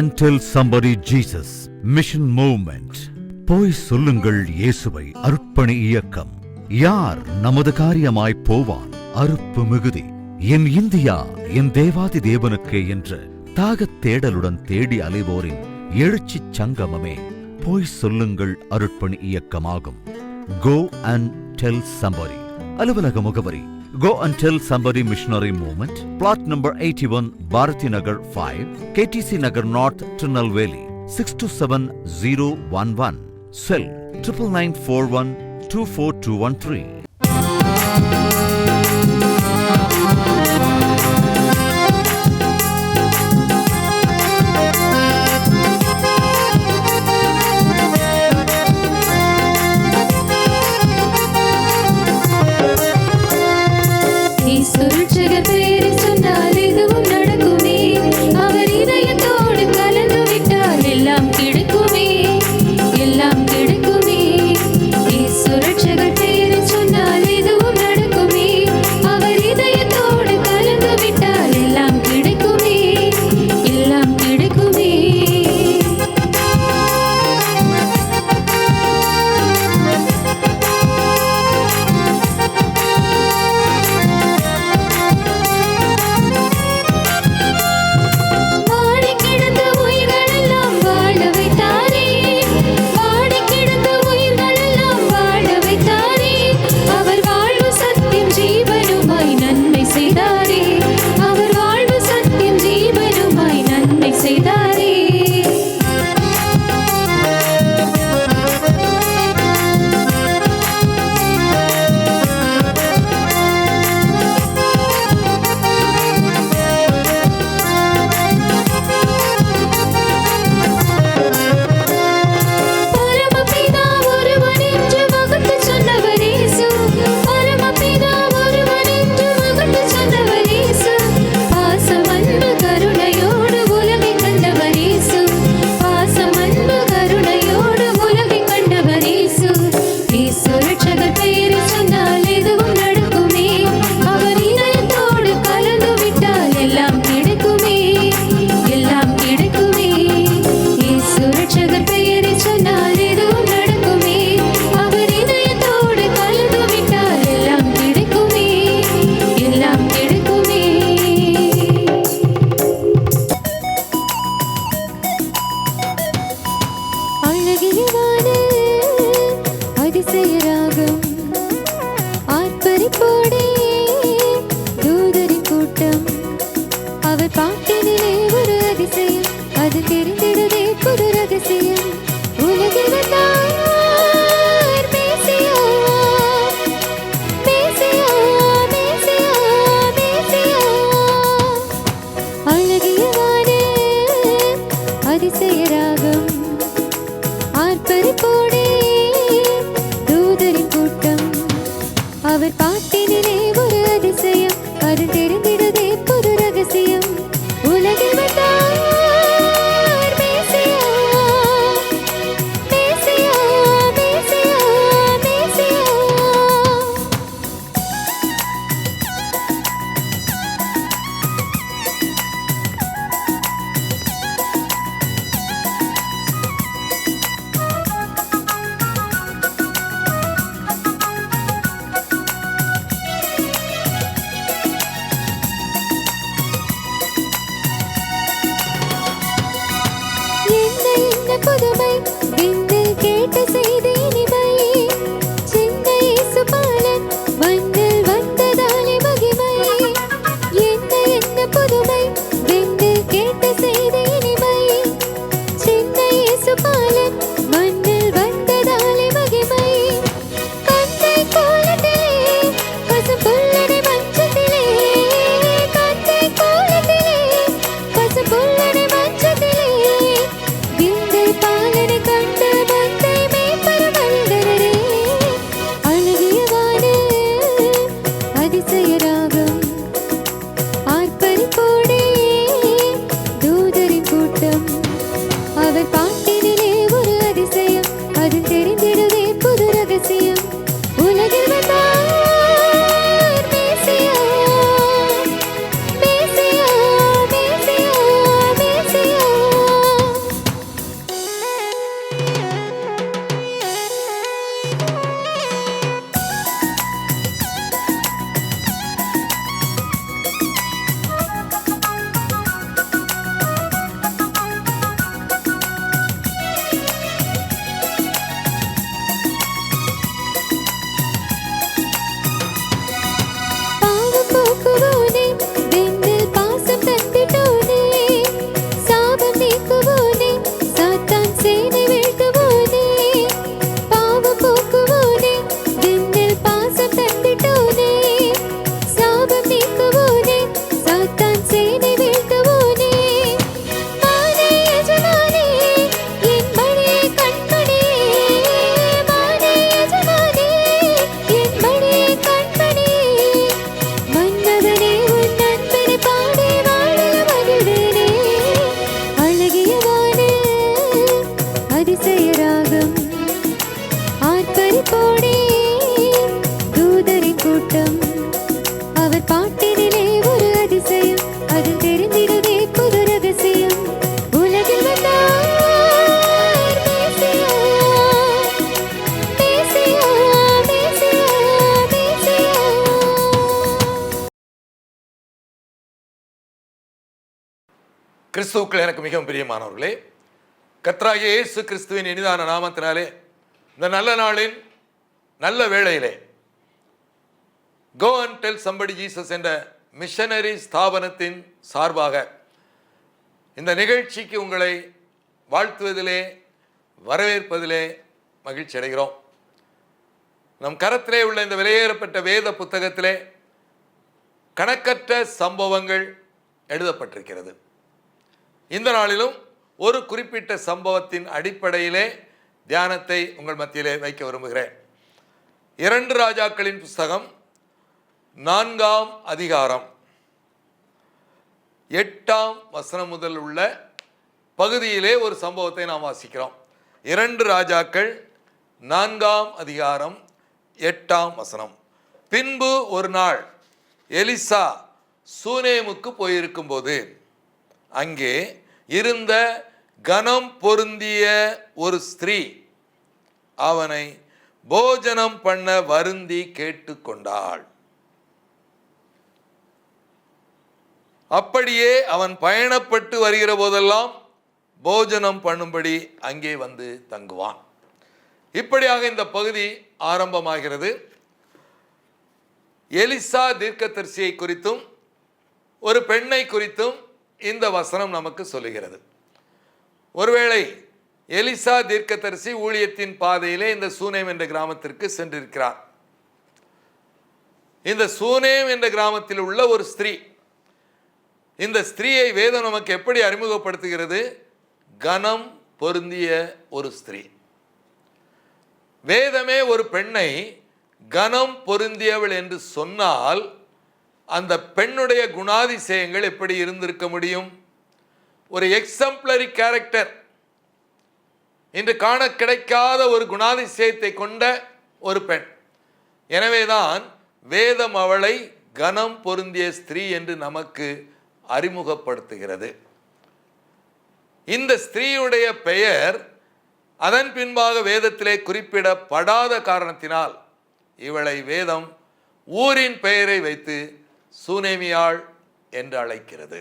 and tell somebody Jesus mission movement. போய் சொல்லுங்கள் இயேசுவை அர்ப்பணி இயக்கம். யார் நமது காரியமாய் போவான் அறுப்பு மிகுதி. என் இந்தியா என் தேவாதி தேவனுக்கே என்ற தாகத் தேடலுடன் தேடி அலைவோரின் எழுச்சிச் சங்கமமே போய் சொல்லுங்கள் அருட்பணி இயக்கமாகும். Go and tell somebody. அலுவலக முகவரி Go and tell somebody missionary movement. Plot number 81 Bharati Nagar 5 KTC Nagar North Tirunelveli 627011. Cell 9941 24213. பாலனை கண்ட அதிசயராகம் ஆர்ப்பரிப்போடே தூதரின் கூட்டம் அவர் பாட்டினிலே ஒரு அதிசயம் அது தெரிந்திடுதே புது ரகசியம் உலகில் வந்தார் மேசியா, மேசியா, மேசியா, மேசியா. கிறிஸ்துவுக்குள் எனக்கு மிகவும் பிரியமானவர்களே, கர்த்தராகிய இயேசு கிறிஸ்துவின் இனிதான நாமத்தினாலே இந்த நல்ல நாளின் நல்ல வேளையிலே go and tell somebody Jesus என்ற மிஷனரி ஸ்தாபனத்தின் சார்பாக இந்த நிகழ்ச்சிக்கு உங்களை வாழ்த்துவதிலே வரவேற்பதிலே மகிழ்ச்சி அடைகிறோம். நம் கரத்திலே உள்ள இந்த விலையேறப்பட்ட வேத புத்தகத்திலே கணக்கற்ற சம்பவங்கள் எழுதப்பட்டிருக்கிறது. இந்த நாளிலும் ஒரு குறிப்பிட்ட சம்பவத்தின் அடிப்படையிலே தியானத்தை உங்கள் மத்தியிலே வைக்க விரும்புகிறேன். 2 ராஜாக்களின் புஸ்தகம் 4ஆம் அதிகாரம் 8ஆம் வசனம் முதல் உள்ள பகுதியிலே ஒரு சம்பவத்தை நாம் வாசிக்கிறோம். 2 ராஜாக்கள் 4ஆம் அதிகாரம் 8ஆம் வசனம். பின்பு ஒரு நாள் எலிசா சூனேமுக்கு போயிருக்கும்போது அங்கே இருந்த கனம் பொருந்திய ஒரு ஸ்திரீ அவனை போஜனம் பண்ண வருந்தி கேட்டுக்கொண்டாள். அப்படியே அவன் பயணப்பட்டு வருகிற போதெல்லாம் போஜனம் பண்ணும்படி அங்கே வந்து தங்குவான். இப்படியாக இந்த பகுதி ஆரம்பமாகிறது. எலிசா தீர்க்கதரிசியை குறித்தும் ஒரு பெண்ணை குறித்தும் இந்த வசனம் நமக்கு சொல்லுகிறது. ஒருவேளை எலிசா தீர்க்கதரிசி ஊழியத்தின் பாதையிலே இந்த சூனேம் என்ற கிராமத்திற்கு சென்றிருக்கிறார். இந்த சூனேம் என்ற கிராமத்தில் உள்ள ஒரு ஸ்திரீ, இந்த ஸ்திரீயை வேதம் நமக்கு எப்படி அறிமுகப்படுத்துகிறது? கனம் பொருந்திய ஒரு ஸ்திரீ. வேதமே ஒரு பெண்ணை கனம் பொருந்தியவள் என்று சொன்னால் அந்த பெண்ணுடைய குணாதிசயங்கள் எப்படி இருந்திருக்க முடியும்? ஒரு எக்ஸம்ப்ளரி கேரக்டர், இன்று காண கிடைக்காத ஒரு குணாதிசயத்தை கொண்ட ஒரு பெண். எனவேதான் வேதம் அவளை கனம் பொருந்திய ஸ்திரீ என்று நமக்கு அறிமுகப்படுத்துகிறது. இந்த ஸ்திரீயுடைய பெயர் அதன் பின்பாக வேதத்திலே குறிப்பிடப்படாத காரணத்தினால் இவளை வேதம் ஊரின் பெயரை வைத்து சூனேமியாள் என்று அழைக்கிறது.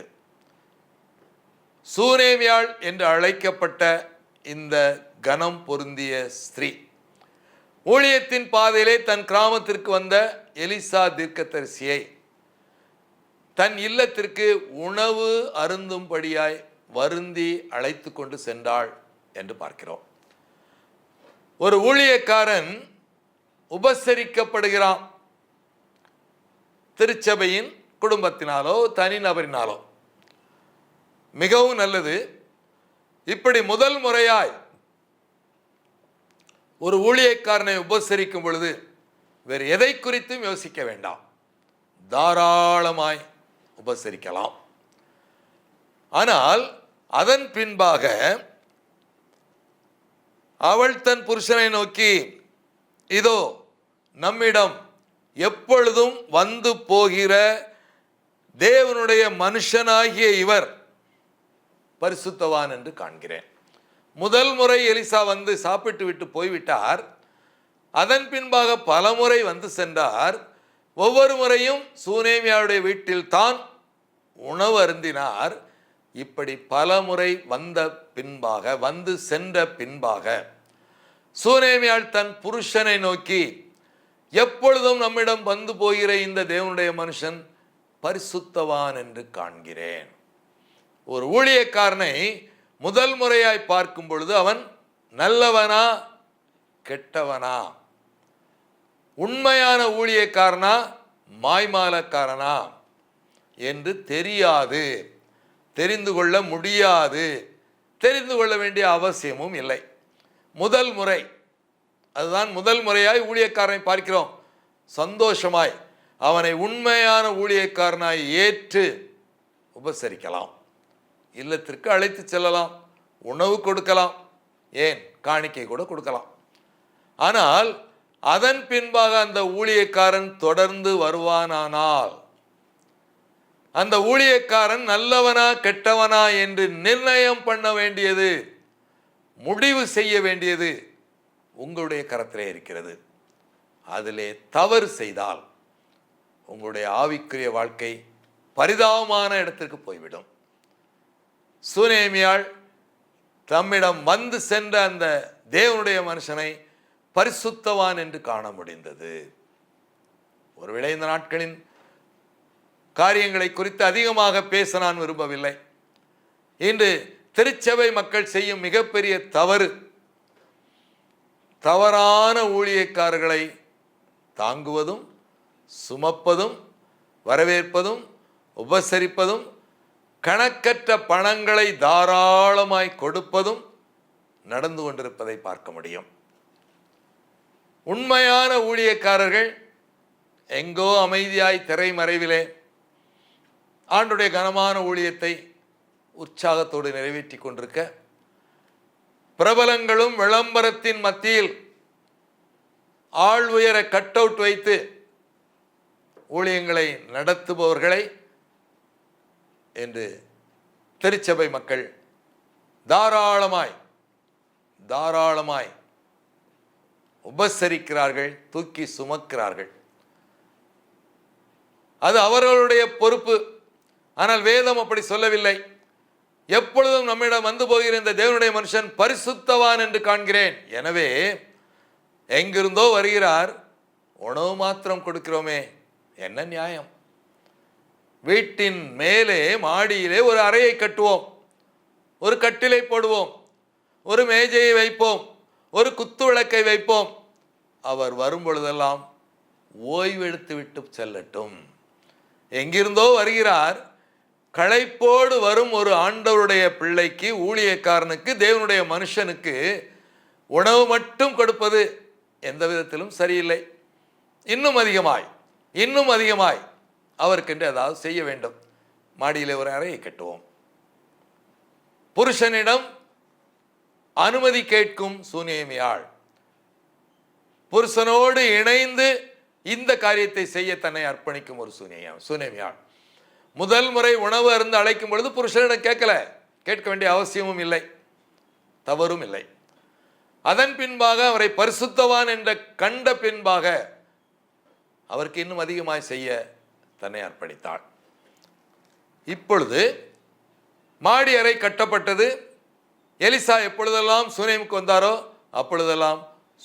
சூனேமியாள் என்று அழைக்கப்பட்ட இந்த கனம் பொருந்திய ஸ்திரீ ஊழியத்தின் பாதையிலே தன் கிராமத்திற்கு வந்த எலிசா தீர்க்கதரிசியை தன் இல்லத்திற்கு உணவு அருந்தும்படியாய் வருந்தி அழைத்து கொண்டு சென்றாள் என்று பார்க்கிறோம். ஒரு ஊழியக்காரன் உபசரிக்கப்படுகிறான், திருச்சபையின் குடும்பத்தினாலோ தனிநபரினாலோ. மிகவும் நல்லது. இப்படி முதல் முறையாய் ஒரு ஊழியக்காரனை உபசரிக்கும் பொழுது வேறு எதை குறித்தும் யோசிக்க வேண்டாம், தாராளமாய் உபசரிக்கலாம். ஆனால் அதன் பின்பாக அவள் தன் புருஷனை நோக்கி, இதோ நம்மிடம் எப்பொழுதும் வந்து போகிற தேவனுடைய மனுஷனாகிய இவர் பரிசுத்தவான் என்று காண்கிறேன். முதல் முறை எலிசா வந்து சாப்பிட்டு விட்டு போய்விட்டார். அதன் பின்பாக பல முறை வந்து சென்றார். ஒவ்வொரு முறையும் சூனேமியாவுடைய வீட்டில் தான் உணவு அருந்தினார். இப்படி பல முறை வந்த பின்பாக, வந்து சென்ற பின்பாக சூனேமியாள் தன் புருஷனை நோக்கி, எப்பொழுதும் நம்மிடம் வந்து போகிற இந்த தேவனுடைய மனுஷன் பரிசுத்தவான் என்று காண்கிறேன். ஒரு ஊழியக்காரனை முதல் முறையாய் பார்க்கும் பொழுது அவன் நல்லவனா கெட்டவனா, உண்மையான ஊழியக்காரனா மாய்மாலக்காரனா என்று தெரியாது, தெரிந்து கொள்ள முடியாது, தெரிந்து கொள்ள வேண்டிய அவசியமும் இல்லை. முதல் முறை, அதுதான் முதல் முறையாய் ஊழியக்காரனை பார்க்கிறோம். சந்தோஷமாய் அவனை உண்மையான ஊழியக்காரனாய் ஏற்று உபசரிக்கலாம், இல்லத்திற்கு அழைத்து செல்லலாம், உணவு கொடுக்கலாம், ஏன் காணிக்கை கூட கொடுக்கலாம். ஆனால் அதன் பின்பாக அந்த ஊழியக்காரன் தொடர்ந்து வருவானானால் அந்த ஊழியக்காரன் நல்லவனா கெட்டவனா என்று நிர்ணயம் பண்ண வேண்டியது, முடிவு செய்ய வேண்டியது உங்களுடைய கரத்திலே இருக்கிறது. அதிலே தவறு செய்தால் உங்களுடைய ஆவிக்குரிய வாழ்க்கை பரிதாபமான இடத்திற்கு போய்விடும். சூனேமியாள் தம்மிடம் வந்து சென்ற அந்த தேவனுடைய மனுஷனை பரிசுத்தவான் என்று காண முடிந்தது. ஒருவேளை இந்த நாட்களின் காரியங்களை குறித்து அதிகமாக பேச நான் விரும்பவில்லை. இன்று திருச்சபை மக்கள் செய்யும் மிகப்பெரிய தவறு, தவறான ஊழியக்காரர்களை தாங்குவதும் சுமப்பதும் வரவேற்பதும் உபசரிப்பதும் கணக்கற்ற பணங்களை தாராளமாய் கொடுப்பதும் நடந்து கொண்டிருப்பதை பார்க்க முடியும். உண்மையான ஊழியக்காரர்கள் எங்கோ அமைதியாய் திரைமறைவிலே ஆண்டுடைய கனமான ஊழியத்தை உற்சாகத்தோடு நிறைவேற்றி கொண்டிருக்க, பிரபலங்களும் விளம்பரத்தின் மத்தியில் ஆள் உயர கட் அவுட் வைத்து ஊழியங்களை நடத்துபவர்களை என்று திருச்சபை மக்கள் தாராளமாய் உபசரிக்கிறார்கள், தூக்கி சுமக்கிறார்கள். அது அவர்களுடைய பொறுப்பு. ஆனால் வேதம் அப்படி சொல்லவில்லை. எப்பொழுதும் நம்மிடம் வந்து போகிற இந்த தேவனுடைய மனுஷன் பரிசுத்தவான் என்று காண்கிறேன். எனவே எங்கிருந்தோ வருகிறார், உணவு மாத்திரம் கொடுக்கிறோமே, என்ன நியாயம்? வீட்டின் மேலே மாடியிலே ஒரு அறையை கட்டுவோம், ஒரு கட்டிலை போடுவோம், ஒரு மேஜையை வைப்போம், ஒரு குத்து விளக்கை வைப்போம். அவர் வரும் பொழுதெல்லாம் ஓய்வெடுத்து விட்டு செல்லட்டும். எங்கிருந்தோ வருகிறார், களைப்போடு வரும் ஒரு ஆண்டவருடைய பிள்ளைக்கு, ஊழியக்காரனுக்கு, தேவனுடைய மனுஷனுக்கு உணவு மட்டும் கொடுப்பது எந்த விதத்திலும் சரியில்லை. இன்னும் அதிகமாய் அவருக்கென்று ஏதாவது செய்ய வேண்டும். மாடியிலே ஒரு அறையை கட்டுவோம். புருஷனிடம் அனுமதி கேட்கும் சூனேமியாள் புருஷனோடு இணைந்து இந்த காரியத்தை செய்ய தன்னை அர்ப்பணிக்கும் ஒரு சூனேமியாள். முதல் முறை உணவு அருந்து அழைக்கும் பொழுது புருஷனிடம் கேட்க வேண்டிய அவசியமும் இல்லை, தவறும் இல்லை. அதன் பின்பாக அவரை பரிசுத்தவான் என்ற கண்ட பின்பாக அவருக்கு இன்னும் அதிகமாய் செய்ய தன்னை அர்ப்பணித்தாள். இப்பொழுது மாடி அறை கட்டப்பட்டது. எலிசா எப்பொழுதெல்லாம் சூனேமுக்கு வந்தாரோ அப்பொழுதெல்லாம்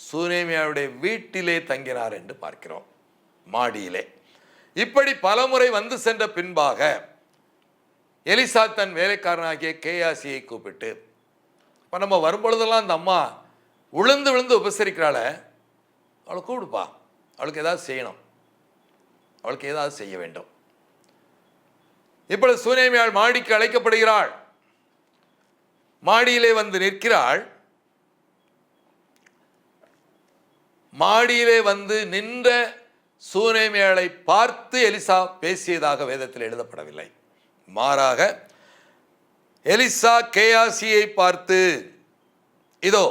சூனேமியாவுடைய வீட்டிலே தங்கினார் என்று பார்க்கிறோம், மாடியிலே. இப்படி பலமுறை வந்து சென்ற பின்பாக எலிசா தன் வேலைக்காரனாகிய கேயாசியை கூப்பிட்டு, இப்போ நம்ம வரும்பொழுதெல்லாம் அந்த அம்மா விழுந்து உபசரிக்கிறாள, அவளை கூப்பிடுப்பா, அவளுக்கு ஏதாவது செய்யணும், அவளுக்கு ஏதாவது செய்ய வேண்டும். இப்பொழுது சூனேமியாள் மாடிக்கு அழைக்கப்படுகிறாள். மாடியிலே வந்து நிற்கிறாள். மாடியிலே வந்து நின்ற சூனேமியாளை பார்த்து எலிசா பேசியதாக வேதத்தில் எழுதப்படவில்லை. மாறாக எலிசா கேயாசியை பார்த்து, இதோ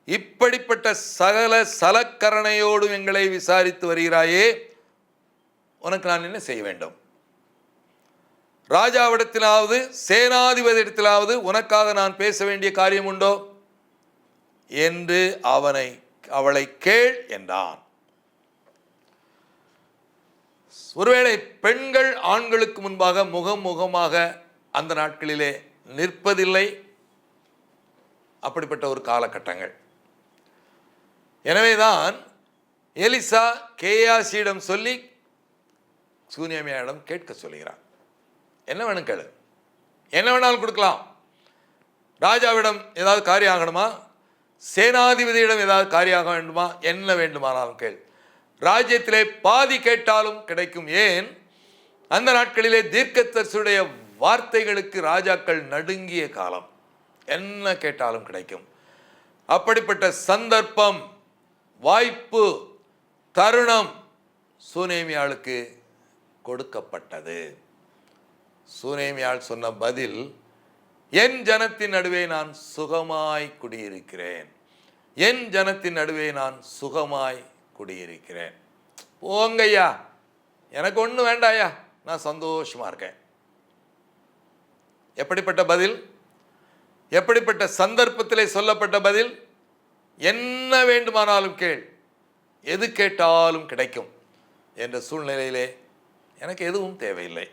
இப்படிப்பட்ட சகல சலக்கரணையோடும் எங்களை விசாரித்து வருகிறாயே, உனக்கு நான் என்ன செய்ய வேண்டும்? ராஜாவிடத்திலாவது சேனாதிபதியிடத்திலாவது உனக்காக நான் பேச வேண்டிய காரியம் உண்டோ என்று அவளை கேள் என்றான். ஒருவேளை பெண்கள் ஆண்களுக்கு முன்பாக முகமாக அந்த நாட்களிலே நிற்பதில்லை, அப்படிப்பட்ட ஒரு காலகட்டங்கள். எனவேதான் எலிசா கேயாசியிடம் சொல்லி சூனேமியாவிடம் கேட்க சொல்கிறார். என்ன வேணும் கேளு, என்ன வேணாலும் கொடுக்கலாம். ராஜாவிடம் ஏதாவது காரியம் ஆகணுமா, சேனாதிபதியிடம் ஏதாவது காரியம் ஆக வேண்டுமா, என்ன வேண்டுமானாலும் கேள். ராஜ்யத்திலே பாதி கேட்டாலும் கிடைக்கும். ஏன், அந்த நாட்களிலே தீர்க்கதரிசியுடைய வார்த்தைகளுக்கு ராஜாக்கள் நடுங்கிய காலம். என்ன கேட்டாலும் கிடைக்கும். அப்படிப்பட்ட சந்தர்ப்பம், வாய்ப்பு, தருணம் சூனேமியாளுக்கு கொடுக்கப்பட்டது. சூனேமியாள் சொன்ன பதில் என் ஜனத்தின் நடுவே நான் சுகமாய் குடியிருக்கிறேன். என் ஜனத்தின் நடுவே நான் சுகமாய் குடியிருக்கிறேன். போங்கய்யா, எனக்கு ஒன்றும் வேண்டாயா, நான் சந்தோஷமா இருக்கேன். எப்படிப்பட்ட பதில்? எப்படிப்பட்ட சந்தர்ப்பத்திலே சொல்லப்பட்ட பதில்? என்ன வேண்டுமானாலும் கேள், எது கேட்டாலும் கிடைக்கும் என்ற சூழ்நிலையிலே எனக்கு எதுவும் தேவையில்லை,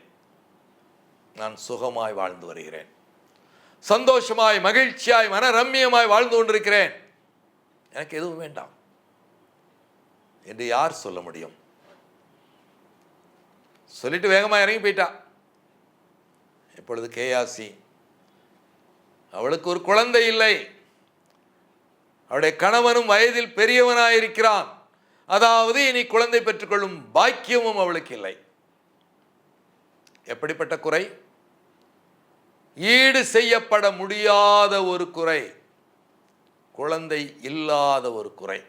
நான் சுகமாய் வாழ்ந்து வருகிறேன், சந்தோஷமாய் மகிழ்ச்சியாய் மனரம்யமாய் வாழ்ந்து கொண்டிருக்கிறேன், எனக்கு எதுவும் வேண்டாம் என்று யார் சொல்ல முடியும்? சொல்லிட்டு வேகமாக இறங்கி போயிட்டா. இப்பொழுது கேயாசி, அவளுக்கு ஒரு குழந்தை இல்லை, அவளுடைய கணவனும் வயதில் பெரியவனாயிருக்கிறான், அதாவது இனி குழந்தை பெற்றுக்கொள்ளும் பாக்கியமும் அவளுக்கு இல்லை. எப்படிப்பட்ட குறை? ஈடு செய்யப்பட முடியாத ஒரு குறை, குழந்தை இல்லாத ஒரு குறை.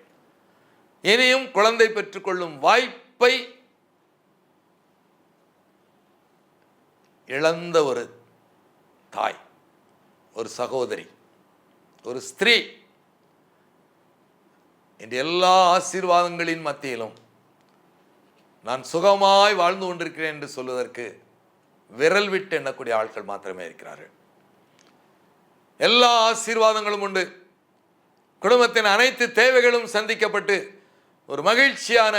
இனியும் குழந்தை பெற்றுக்கொள்ளும் வாய்ப்பை இழந்த ஒரு தாய், ஒரு சகோதரி, ஒரு ஸ்திரீ இந்த எல்லா ஆசீர்வாதங்களின் மத்தியிலும் நான் சுகமாய் வாழ்ந்து கொண்டிருக்கிறேன் என்று சொல்வதற்கு விரல் விட்டு எண்ணக்கூடிய ஆட்கள் மாத்திரமே இருக்கிறார்கள். எல்லா ஆசீர்வாதங்களும் உண்டு, குடும்பத்தின் அனைத்து தேவைகளும் சந்திக்கப்பட்டு ஒரு மகிழ்ச்சியான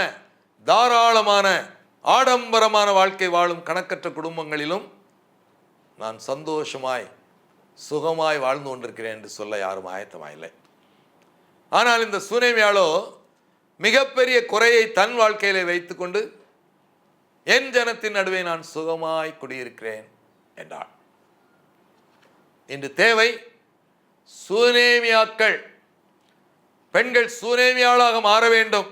தாராளமான ஆடம்பரமான வாழ்க்கை வாழும் கணக்கற்ற குடும்பங்களிலும் நான் சந்தோஷமாய் சுகமாய் வாழ்ந்து கொண்டிருக்கிறேன் என்று சொல்ல யாரும் ஆயத்தமாயில்லை. ஆனால் இந்த சூனேமியாளோ மிகப்பெரிய குறையை தன் வாழ்க்கையிலே வைத்துக்கொண்டு என் ஜனத்தின் நடுவே நான் சுகமாய் குடியிருக்கிறேன் என்றாள். இன்று தேவை சூனேமியாக்கள், பெண்கள் சூனேமியாளாக மாற வேண்டும்.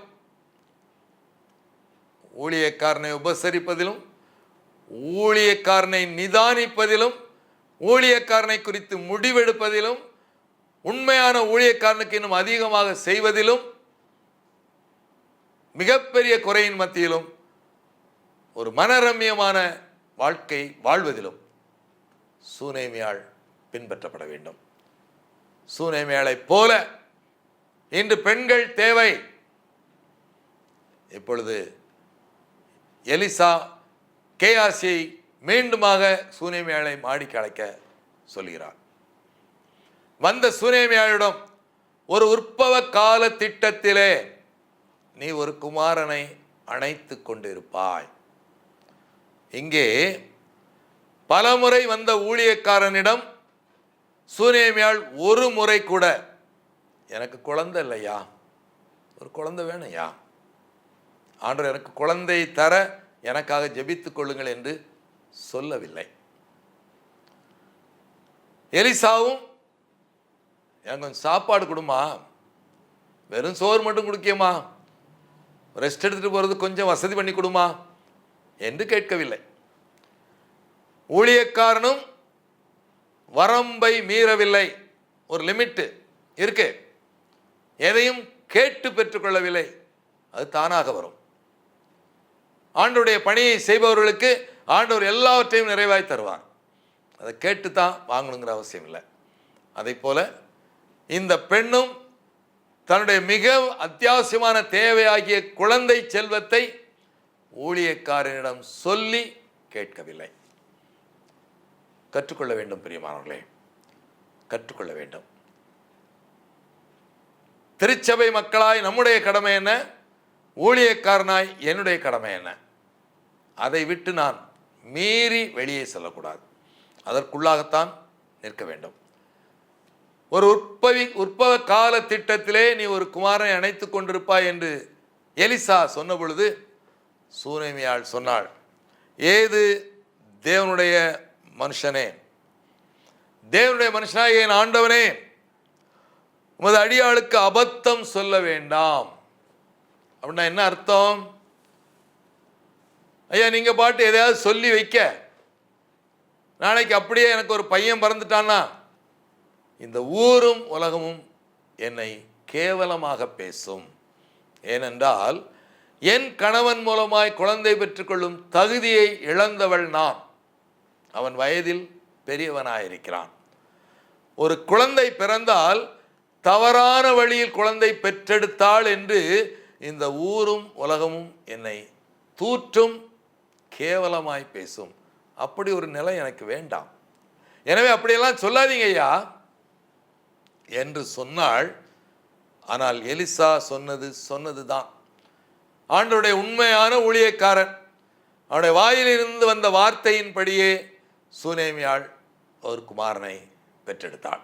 ஊழியக்காரனை உபசரிப்பதிலும், ஊழியக்காரனை நிதானிப்பதிலும், ஊழியக்காரனை குறித்து முடிவெடுப்பதிலும், உண்மையான ஊழியக்காரனுக்கு இன்னும் அதிகமாக செய்வதிலும், மிகப்பெரிய குறையின் மத்தியிலும் ஒரு மனரம்யமான வாழ்க்கை வாழ்வதிலும் சூனேமியாள் பின்பற்றப்பட வேண்டும். சூனேமியாளைப் போல இன்று பெண்கள் தேவை. இப்பொழுது எலிசா கேயாசியை மீண்டுமாக சூனேமியாளை மாடிக்கு அழைக்க சொல்கிறார். வந்த சூனேமியாளிடம், ஒரு உற்பவ கால திட்டத்திலே நீ ஒரு குமாரனை அணைத்து கொண்டிருப்பாய். இங்கே பலமுறை வந்த ஊழியக்காரனிடம் சூனேமியாள் ஒரு முறை கூட எனக்கு குழந்தை இல்லையா, ஒரு குழந்தை வேணையா, ஆண்டவர் எனக்கு குழந்தை தர எனக்காக ஜெபித்துக் கொள்ளுங்கள் என்று சொல்லவில்லை. எலிசாவும் எனக்கு கொஞ்சம் சாப்பாடு கொடுமா, வெறும் சோறு மட்டும் குடிக்கமா, ரெஸ்ட் எடுத்துட்டு போறது கொஞ்சம் வசதி பண்ணி கொடுமா என்று கேட்கவில்லை. ஊழியக்காரனும் வரம்பை மீறவில்லை, ஒரு லிமிட் இருக்கு, எதையும் கேட்டு பெற்றுக்கொள்ளவில்லை, அது தானாக வரும். ஆண்டவருடைய பணியை செய்பவர்களுக்கு ஆண்டவர் எல்லாவற்றையும் நிறைவாய் தருவார், அதை கேட்டு தான் வாங்கணுங்கிற அவசியம் இல்லை. அதை போல இந்த பெண்ணும் தன்னுடைய மிக அத்தியாவசியமான தேவையாகிய குழந்தை செல்வத்தை ஊழியக்காரனிடம் சொல்லி கேட்கவில்லை. கற்றுக்கொள்ள வேண்டும் பிரியமானவர்களே, கற்றுக்கொள்ள வேண்டும். திருச்சபை மக்களாய் நம்முடைய கடமை என்ன, ஊழியக்காரனாய் என்னுடைய கடமை என்ன, அதை விட்டு நான் மீறி வெளியே செல்லக்கூடாது, அதற்குள்ளாகத்தான் நிற்க வேண்டும். ஒரு உற்பவ கால திட்டத்திலே நீ ஒரு குமாரனை அணைத்துக் கொண்டிருப்பாய் என்று எலிசா சொன்ன பொழுது சூனேமியாள் சொன்னாள், ஏது தேவனுடைய மனுஷனே, தேவனுடைய மனுஷனாகிய என் ஆண்டவனே, உமது அடியாளுக்கு அபத்தம் சொல்ல வேண்டாம். அப்படின்னா என்ன அர்த்தம்? ஐயா நீங்க பாட்டு எதையாவது சொல்லி வைக்க, நாளைக்கு அப்படியே எனக்கு ஒரு பையன் பிறந்துட்டான்னா இந்த ஊரும் உலகமும் என்னை கேவலமாக பேசும். ஏனென்றால் என் கணவன் மூலமாய் குழந்தை பெற்றுக்கொள்ளும் தகுதியை இழந்தவள் நான், அவன் வயதில் பெரியவனாயிருக்கிறான், ஒரு குழந்தை பிறந்தால் தவறான வழியில் குழந்தை பெற்றெடுத்தாள் என்று இந்த ஊரும் உலகமும் என்னை தூற்றும், கேவலமாய் பேசும். அப்படி ஒரு நிலை எனக்கு வேண்டாம். எனவே அப்படியெல்லாம் சொல்லாதீங்க ஐயா என்று சொன்னாள். ஆனால் எலிசா சொன்னது தான். ஆண்டவருடைய உண்மையான ஊழியக்காரன். அவனுடைய வாயிலிருந்து வந்த வார்த்தையின்படியே சூனேமியாள் ஒரு குமாரனை பெற்றெடுத்தாள்.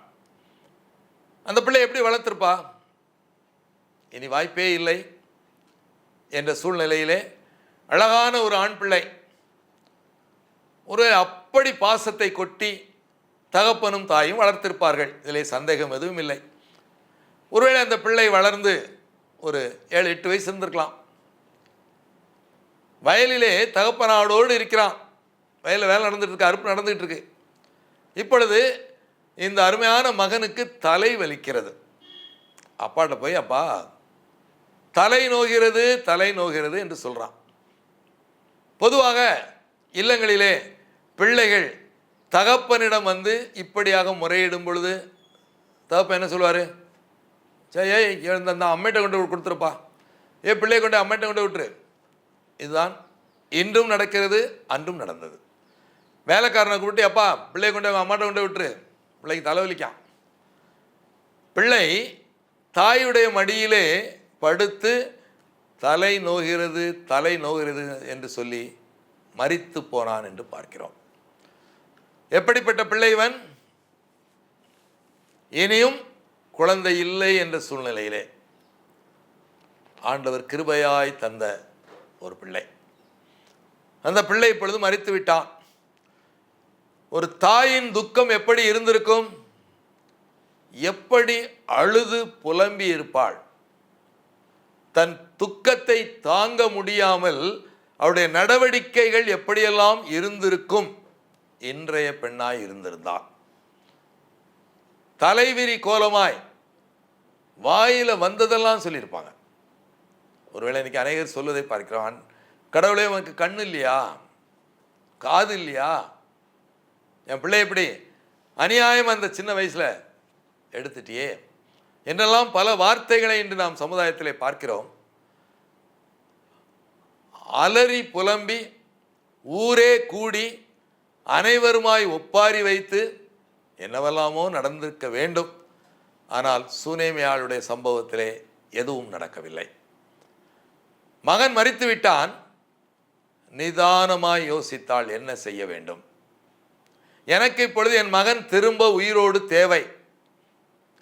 அந்த பிள்ளை எப்படி வளர்த்திருப்பா? இனி வாய்ப்பே இல்லை என்ற சூழ்நிலையிலே அழகான ஒரு ஆண் பிள்ளை, ஒரு அப்படி பாசத்தை கொட்டி தகப்பனும் தாயும் வளர்த்திருப்பார்கள். இதிலே சந்தேகம் எதுவும் இல்லை. ஒருவேளை அந்த பிள்ளை வளர்ந்து ஒரு 7-8 வயசு இருந்திருக்கலாம். வயலிலே தகப்பனாவோடு இருக்கிறான். வயலில் வேலை நடந்துட்டு இருக்கு, அறுப்பு நடந்துகிட்டு இருக்கு. இப்பொழுது இந்த அருமையான மகனுக்கு தலை வலிக்கிறது. அப்பாட்ட போய், அப்பா தலை நோகிறது என்று சொல்கிறான். பொதுவாக இல்லங்களிலே பிள்ளைகள் தகப்பனிடம் வந்து இப்படியாக முறையிடும் பொழுது தகப்பன் என்ன சொல்லுவார்? சரி, இந்த அம்மையிட்ட கொண்டு கொடுத்துருப்பா, பிள்ளையை கொண்டு அம்மையிட்ட கொண்டு விட்டுரு. இதுதான் இன்றும் நடக்கிறது, அன்றும் நடந்தது. வேலைக்காரனை கூப்பிட்டு, அப்பா பிள்ளையை கொண்டு அம்மாட்ட கொண்டு விட்டுரு, பிள்ளைக்கு தலைவலிக்கான். பிள்ளை தாயுடைய மடியிலே படுத்து தலை நோகிறது என்று சொல்லி மரித்து போனான் என்று பார்க்கிறோம். எப்படிப்பட்ட பிள்ளை இவன்? இனியும் குழந்தை இல்லை என்ற சூழ்நிலையிலே ஆண்டவர் கிருபையாய் தந்த ஒரு பிள்ளை. அந்த பிள்ளை இப்பொழுது மரித்து விட்டான். ஒரு தாயின் துக்கம் எப்படி இருந்திருக்கும்? எப்படி அழுது புலம்பி இருப்பாள். தன் துக்கத்தை தாங்க முடியாமல் அவருடைய நடவடிக்கைகள் எப்படியெல்லாம் இருந்திருக்கும். இன்றைய பெண்ணாய் இருந்திருந்தாள். தலைவிரி கோலமாய் வாயில வந்ததெல்லாம் சொல்லியிருப்பாங்க. ஒருவேளை இன்னைக்கு அநேகர் சொல்வதை பார்க்கிறான், கடவுளே உனக்கு கண்ணு இல்லையா, காது இல்லையா, என் பிள்ளை எப்படி அநியாயம் அந்த சின்ன வயசுல எடுத்துட்டியே என்றெல்லாம் பல வார்த்தைகளை இன்று நாம் சமுதாயத்திலே பார்க்கிறோம். அலறி புலம்பி ஊரே கூடி அனைவருமாய் ஒப்பாரி வைத்து என்னவெல்லாமோ நடந்திருக்க வேண்டும். ஆனால் சூனேமியாளுடைய சம்பவத்திலே எதுவும் நடக்கவில்லை. மகன் மரித்து விட்டான். நிதானமாய் யோசித்தாள், என்ன செய்ய வேண்டும்? எனக்கு இப்பொழுது என் மகன் திரும்ப உயிரோடு தேவை.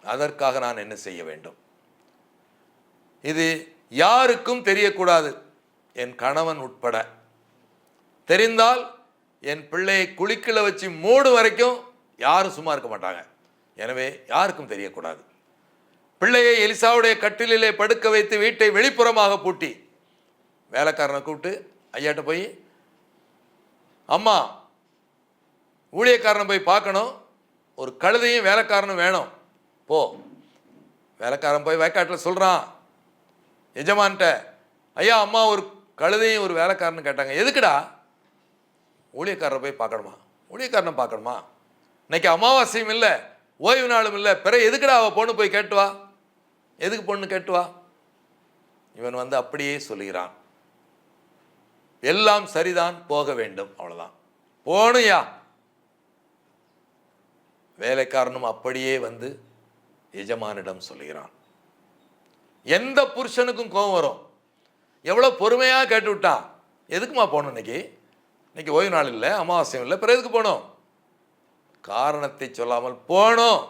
அதற்காக நான் என்ன செய்ய வேண்டும்? இது யாருக்கும் தெரியக்கூடாது, என் கணவன் உட்பட. தெரிந்தால் என் பிள்ளையை குளிக்கல வச்சு மூடு வரைக்கும் யாரும் சும்மா இருக்க மாட்டாங்க. எனவே யாருக்கும் தெரியக்கூடாது. பிள்ளையை எலிசாவுடைய கட்டிலே படுக்க வைத்து வீட்டை வெளிப்புறமாக பூட்டி வேலைக்காரனை கூப்பிட்டு, ஐயாட்ட போய், அம்மா ஊழியக்காரனை போய் பார்க்கணும், ஒரு கழுதையும் வேலைக்காரனும் வேணும், போ. வேலைக்காரன் போய் வயக்காட்டில் சொல்கிறான் எஜமான்ட்ட, ஐயா அம்மா ஒரு கழுதையும் ஒரு வேலைக்காரனு கேட்டாங்க. எதுக்குடா? ஊழியக்காரரை போய் பார்க்கணுமா? ஊழியக்காரனை பார்க்கணுமா? இன்னைக்கு அமாவாசையும் இல்லை, ஓய்வு நாளும் இல்லை, பிற எதுக்குடா அவள் பொண்ணு போய் கேட்டுவா? எதுக்கு பொண்ணு கேட்டுவா? இவன் வந்து அப்படியே சொல்லுகிறான், எல்லாம் சரிதான், போக வேண்டும், அவ்வளோதான், போகணும்யா. வேலைக்காரனும் அப்படியே வந்து எஜமானிடம் சொல்லுகிறான். எந்த புருஷனுக்கும் கோபம் வரும். எவ்வளோ பொறுமையாக கேட்டு விட்டான். எதுக்குமா போகணும்? இன்னைக்கு ஓய்வு நாள் இல்லை, அமாவாசையும் இல்லை, பிறகு எதுக்கு போகணும்? காரணத்தை சொல்லாமல் போகணும்.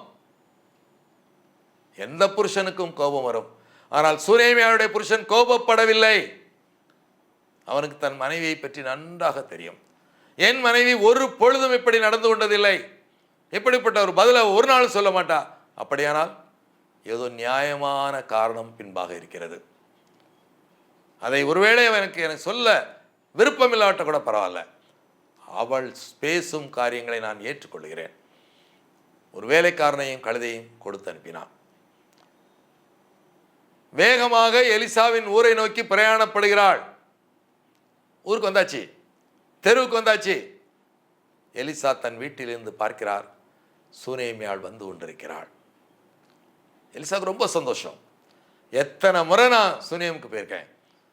எந்த புருஷனுக்கும் கோபம் வரும். ஆனால் சூனேமியாவுடைய புருஷன் கோபப்படவில்லை. அவனுக்கு தன் மனைவியை பற்றி நன்றாக தெரியும். என் மனைவி ஒரு பொழுதும் இப்படி நடந்து கொண்டதில்லை, இப்படிப்பட்ட ஒரு பதிலை ஒரு நாள் சொல்ல மாட்டா. அப்படியானால் ஏதோ நியாயமான காரணம் பின்பாக இருக்கிறது. அதை ஒருவேளை எனக்கு சொல்ல விருப்பமில்லாட்ட கூட பரவாயில்ல, அவள் பேசும் காரியங்களை நான் ஏற்றுக்கொள்கிறேன். ஒரு வேலைக்காரனையும் கழுதையும் கொடுத்து அனுப்பினான். வேகமாக எலிசாவின் ஊரை நோக்கி பிரயாணப்படுகிறாள். ஊருக்கு வந்தாச்சு, தெருவுக்கு வந்தாச்சு. எலிசா தன் வீட்டிலிருந்து பார்க்கிறார், சூனேமியாள் வந்து கொண்டிருக்கிறாள். எலிசாவுக்கு ரொம்ப சந்தோஷம். எத்தனை முறை நான் சூனேமுக்கு போயிருக்கேன்,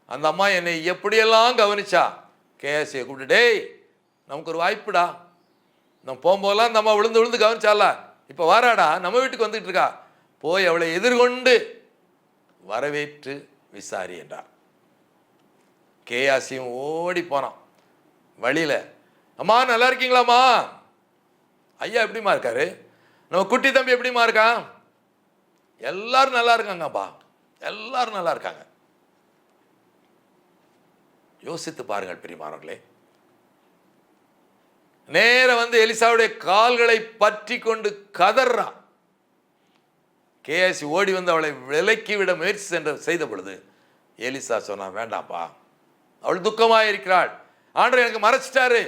அந்த அம்மா என்னை எப்படியெல்லாம் கவனிச்சா. கேஎஸ்சியை கூப்பிட்டு, டேய் நமக்கு ஒரு வாய்ப்புடா, நம்ம போகும்போதெல்லாம் அந்த அம்மா விழுந்து விழுந்து கவனிச்சால, இப்போ வாராடா, நம்ம வீட்டுக்கு வந்துட்டு இருக்கா, போய் அவளை எதிர்கொண்டு வரவேற்று விசாரி என்றார். கேயாசியும் ஓடி போனான். வழியில், அம்மா நல்லா இருக்கீங்களாம்மா, ஐயா எப்படிமா இருக்காரு, நம்ம குட்டி தம்பி எப்படிமா இருக்கான், எல்லாரும் நல்லா இருக்காங்கப்பா, எல்லாரும் நல்லா இருக்காங்க. யோசித்து பாருங்கள் பிரியமானவர்களே. நேர வந்து எலிசாவுடைய கால்களை பற்றி கொண்டு கதறான். கேஎஸ்சி ஓடி வந்து அவளை விலக்கி விட முயற்சி செய்த பொழுது எலிசா சொன்னான், வேண்டாப்பா, அவள் துக்கமாக இருக்கிறாள், ஆண்டவர் எனக்கு மறைச்சிட்டாரு,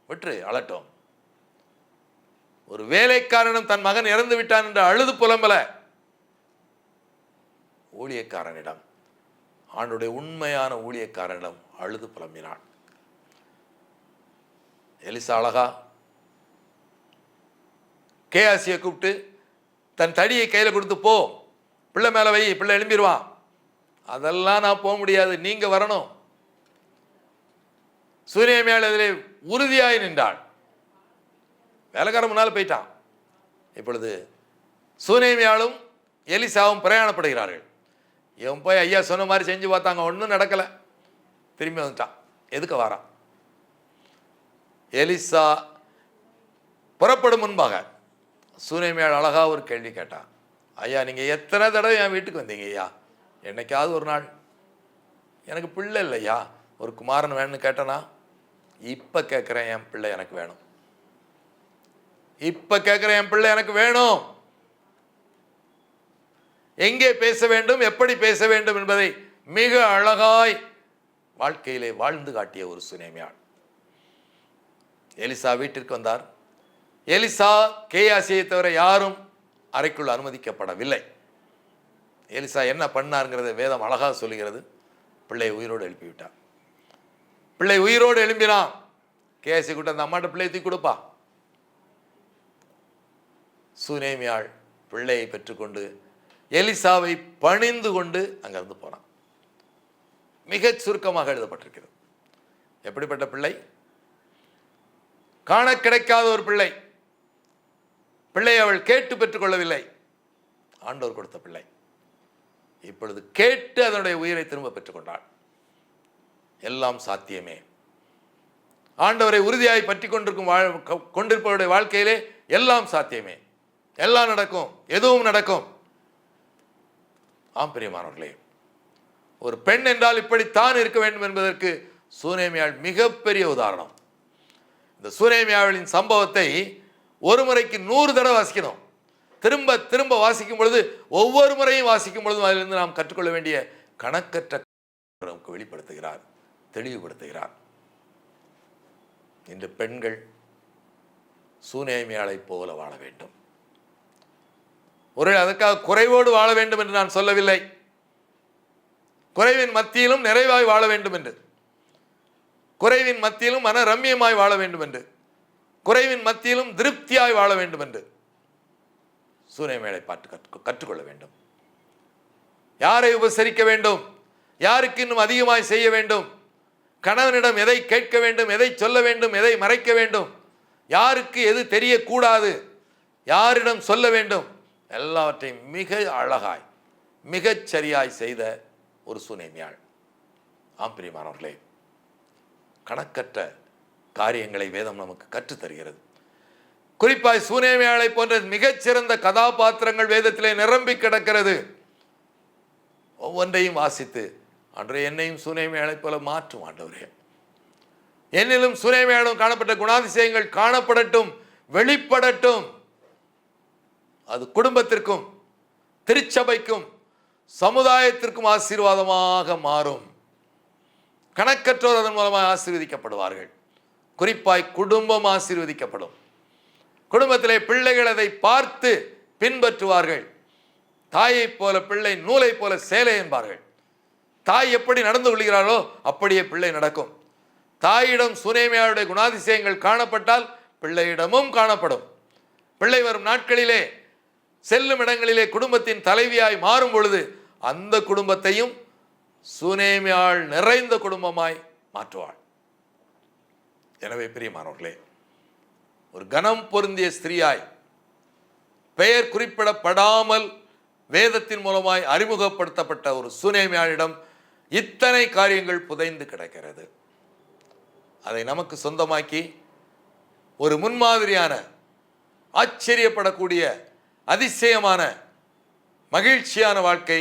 விட்டு அழட்டும். ஒரு வேலைக்காரனும் தன் மகன் இறந்து விட்டான் என்று அழுது புலம்பல, ஊழியக்காரனிடம், ஆண்டுடைய உண்மையான ஊழியக்காரனிடம் அழுது புலம்பினான். எலிசா அழகா கேஆசியை கூப்பிட்டு தன் தடியை கையில் கொடுத்து, போ பிள்ளை மேலே வை, பிள்ளை எழும்பிடுவான். அதெல்லாம் நான் போக முடியாது, நீங்க வரணும். சூனேமியாள் அதிலே உறுதியாய் நின்றாள். வேலைக்காரன் முன்னால் போயிட்டான். இப்பொழுது சூனேமியாளும் எலிசாவும் பிரயாணப்படுகிறார்கள். இவன் போய் ஐயா சொன்ன மாதிரி செஞ்சு பார்த்தாங்க, ஒன்றும் நடக்கலை, திரும்பி வந்துட்டான். எதுக்கு வாரான்? எலிசா புறப்படும் முன்பாக சூனேமியாள் அழகா ஒரு கேள்வி கேட்டான். ஐயா, நீங்கள் எத்தனை தடவை என் வீட்டுக்கு வந்தீங்க ஐயா, என்னைக்காவது ஒரு நாள் எனக்கு பிள்ளை இல்லையா, ஒரு குமாரன் வேணும்னு கேட்டனா? இப்போ கேட்குறேன், என் பிள்ளை எனக்கு வேணும், இப்போ கேட்குறேன், என் பிள்ளை எனக்கு வேணும். எங்கே பேச வேண்டும், எப்படி பேச வேண்டும் என்பதை மிக அழகாய் வாழ்க்கையிலே வாழ்ந்து காட்டிய ஒரு சூனேமியாள். எலிசா வீட்டிற்கு வந்தார். எலிசா கேயாசியை தவிர யாரும் அறைக்குள் அனுமதிக்கப்படவில்லை. எலிசா என்ன பண்ணாருங்கிறத வேதம் அழகாக சொல்லுகிறது. பிள்ளையை உயிரோடு எழுப்பிவிட்டார். பிள்ளை உயிரோடு எழும்பினான். கேயாசி கூட்ட, அந்த அம்மாட்ட பிள்ளையை தூக்கி கொடுப்பா. சூனேமியாள் பிள்ளையை பெற்றுக்கொண்டு எலிசாவை பணிந்து கொண்டு அங்கிருந்து போனான். மிக சுருக்கமாக எழுதப்பட்டிருக்கிறது. எப்படிப்பட்ட பிள்ளை? காண கிடைக்காத ஒரு பிள்ளை. பிள்ளை அவள் கேட்டு பெற்றுக்கொள்ளவில்லை, ஆண்டவர் கொடுத்த பிள்ளை. இப்பொழுது கேட்டு அதனுடைய உயிரை திரும்ப பெற்றுக்கொண்டாள். எல்லாம் சாத்தியமே. ஆண்டவரை உறுதியாய் பற்றி கொண்டிருப்பவருடைய வாழ்க்கையிலே எல்லாம் சாத்தியமே. எல்லாம் நடக்கும், எதுவும் நடக்கும். ஆம் பிரியமானவர்களே, ஒரு பெண் என்றால் இப்படித்தான் இருக்க வேண்டும் என்பதற்கு சூனேமியாள் மிகப்பெரிய உதாரணம். இந்த சூனேமியாளின் சம்பவத்தை ஒரு முறைக்கு 100 தடவை வாசிக்கணும். திரும்ப திரும்ப வாசிக்கும் பொழுது, ஒவ்வொரு முறையும் வாசிக்கும் பொழுதும் அதிலிருந்து நாம் கற்றுக்கொள்ள வேண்டிய கணக்கற்ற நமக்கு வெளிப்படுத்துகிறார், தெளிவுபடுத்துகிறார். இன்று பெண்கள் சூனேமியாளை போல வாழ வேண்டும். ஒரு அதற்காக குறைவோடு வாழ வேண்டும் என்று நான் சொல்லவில்லை. குறைவின் மத்தியிலும் நிறைவாய் வாழ வேண்டும் என்று, குறைவின் மத்தியிலும் மன ரம்மியமாய் வாழ வேண்டும் என்று, குறைவின் மத்தியிலும் திருப்தியாய் வாழ வேண்டும் என்று சூனேமியாளை பார்த்து கற்றுக்கொள்ள வேண்டும். யாரை உபசரிக்க வேண்டும், யாருக்கு இன்னும் அதிகமாய் செய்ய வேண்டும், கணவனிடம் எதை கேட்க வேண்டும், எதை சொல்ல வேண்டும், எதை மறைக்க வேண்டும், யாருக்கு எது தெரியக்கூடாது, யாரிடம் சொல்ல வேண்டும், எல்லாவற்றையும் மிக அழகாய் மிகச் சரியாய் செய்த ஒரு சூனேமியாள். ஆம் பிரியமானவர்களே, கணக்கற்ற காரியங்களை வேதம் நமக்கு கற்றுத்தருகிறது. குறிப்பாய் சூனேமியாளை போன்ற மிகச்சிறந்த கதாபாத்திரங்கள் வேதத்திலே நிரம்பி கிடக்கிறது. ஒவ்வொன்றையும் வாசித்து, ஆண்டவரே என்னையும் சூனேமியாளை போல மாற்றும் ஆண்டவரே, என்னிலும் சூனேமியாளும் காணப்பட்ட குணாதிசயங்கள் காணப்படட்டும், வெளிப்படட்டும். அது குடும்பத்திற்கும் திருச்சபைக்கும் சமுதாயத்திற்கும் ஆசீர்வாதமாக மாறும். கணக்கற்றோர் அதன் மூலமாக ஆசீர்வதிக்கப்படுவார்கள். குறிப்பாய் குடும்பம் ஆசீர்வதிக்கப்படும். குடும்பத்திலே பிள்ளைகள் அதை பார்த்து பின்பற்றுவார்கள். தாயை போல பிள்ளை, நூலை போல சேலை என்பார்கள். தாய் எப்படி நடந்து கொள்கிறாளோ அப்படியே பிள்ளை நடக்கும். தாயிடம் சூனேமியாளுடைய குணாதிசயங்கள் காணப்பட்டால் பிள்ளையிடமும் காணப்படும். பிள்ளை வரும் நாட்களிலே செல்லும் இடங்களிலே குடும்பத்தின் தலைவியாய் மாறும் பொழுது அந்த குடும்பத்தையும் சூனேமியாள் நிறைந்த குடும்பமாய் மாற்றுவாள். எனவே பிரியமானவர்களே, ஒரு கனம் பொருந்திய ஸ்திரீயாய் பெயர் குறிப்பிடப்படாமல் வேதத்தின் மூலமாய் அறிமுகப்படுத்தப்பட்ட ஒரு சூனேமியாளிடம் இத்தனை காரியங்கள் புதைந்து கிடக்கிறது. அதை நமக்கு சொந்தமாக்கி ஒரு முன்மாதிரியான ஆச்சரியப்படக்கூடிய அதிசயமான மகிழ்ச்சியான வாழ்க்கை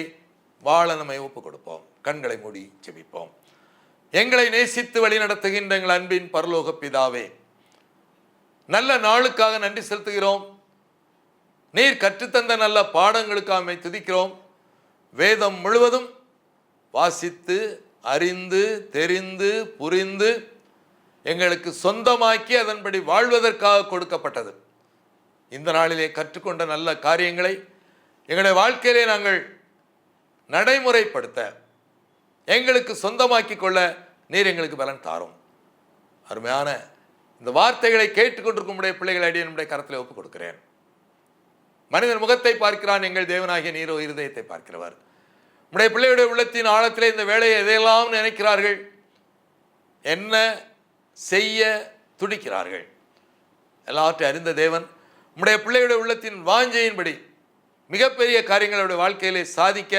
வாழ நம்மை ஒப்புக் கொடுப்போம். கண்களை மூடி ஜெபிப்போம். எங்களை நேசித்து வழி நடத்துகின்ற எங்கள் அன்பின் பரலோக பிதாவே, நல்ல நாளுக்காக நன்றி செலுத்துகிறோம். நீர் கற்றுத்தந்த நல்ல பாடங்களுக்காக துதிக்கிறோம். வேதம் முழுவதும் வாசித்து அறிந்து தெரிந்து புரிந்து எங்களுக்கு சொந்தமாக்கி அதன்படி வாழ்வதற்காக கொடுக்கப்பட்டது. இந்த நாளிலே கற்றுக்கொண்ட நல்ல காரியங்களை எங்களுடைய வாழ்க்கையிலே நாங்கள் நடைமுறைப்படுத்த எங்களுக்கு சொந்தமாக்கி கொள்ள நீர் எங்களுக்கு பலன் தாரும். அருமையான இந்த வார்த்தைகளை கேட்டுக்கொண்டிருக்கும் உடைய பிள்ளைகளை அடியே நம்முடைய கரத்தில் ஒப்புக் கொடுக்கிறேன். மனிதன் முகத்தை பார்க்கிறான், எங்கள் தேவனாகிய நீரோ இருதயத்தை பார்க்கிறவர். நம்முடைய பிள்ளையுடைய உள்ளத்தின் ஆழத்திலே இந்த வேலையை எதையெல்லாம் நினைக்கிறார்கள், என்ன செய்ய துடிக்கிறார்கள், எல்லாவற்றையும் அறிந்த தேவன் நம்முடைய பிள்ளையுடைய உள்ளத்தின் வாஞ்சையின்படி மிகப்பெரிய காரியங்களுடைய வாழ்க்கையிலே சாதிக்க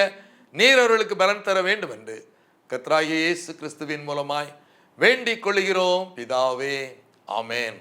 நீர் அவர்களுக்கு பலன் தர வேண்டும் என்று கர்த்தராகிய இயேசு கிறிஸ்துவின் மூலமாய் வேண்டிக் கொள்கிறோம் பிதாவே. ஆமென்.